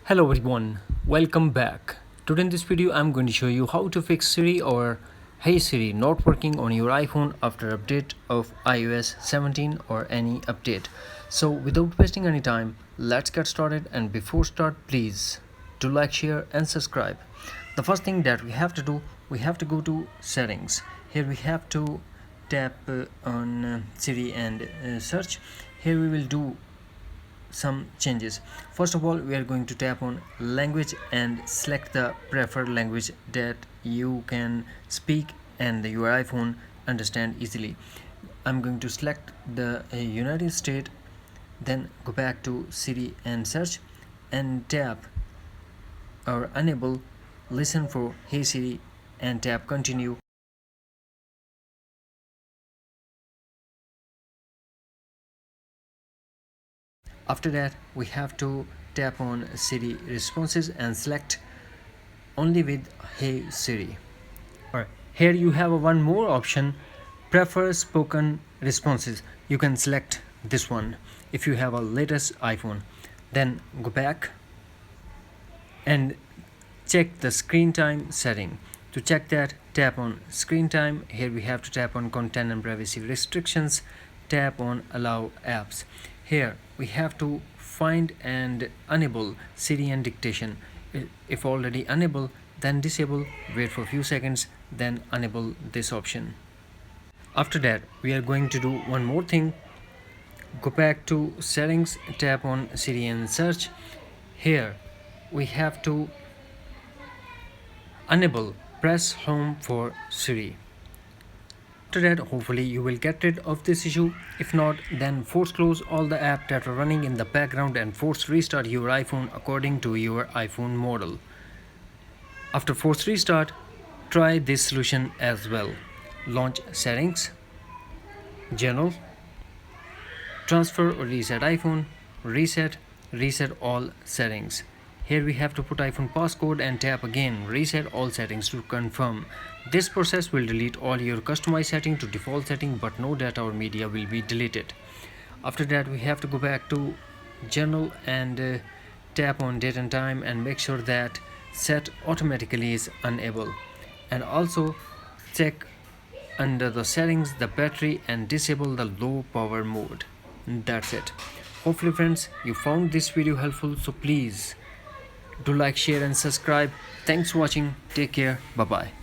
Hello everyone, welcome back. Today in this video I'm going to show you how to fix Siri or Hey Siri not working on your iPhone after update of iOS 17 or any update. So without wasting any time, let's get started, and before start please do like, share and subscribe. The first thing that we have to do, we have to go to settings. Here we have to tap on Siri and search. Here we will do some changes. First of all, we are going to tap on language and select the preferred language that you can speak and your iPhone understand easily. I'm going to select the United States, then go back to Siri and search and tap or enable listen for Hey Siri and tap continue. After that, we have to tap on Siri responses and select only with Hey Siri. Alright, here you have one more option, prefer spoken responses. You can select this one if you have a latest iPhone. Then go back and check the screen time setting. To check that, tap on screen time. Here we have to tap on content and privacy restrictions, tap on allow apps. Here we have to find and enable Siri and dictation. If already enable, then disable, wait for a few seconds, then enable this option. After that, we are going to do one more thing. Go back to settings, tap on Siri and search. Here we have to enable press home for Siri. After that, hopefully you will get rid of this issue. If not, then force close all the apps that are running in the background and force restart your iPhone according to your iPhone model. After force restart, try this solution as well. Launch settings, general, transfer or reset iPhone, reset all settings. Here we have to put iPhone passcode and tap again reset all settings to confirm. This process will delete all your customized setting to default setting, but no data or media will be deleted. After that, we have to go back to general and tap on date and time and make sure that set automatically is enabled, and also check under the settings the battery and disable the low power mode. That's it. Hopefully friends, you found this video helpful, so please do like, share and subscribe. Thanks for watching. Take care. Bye bye.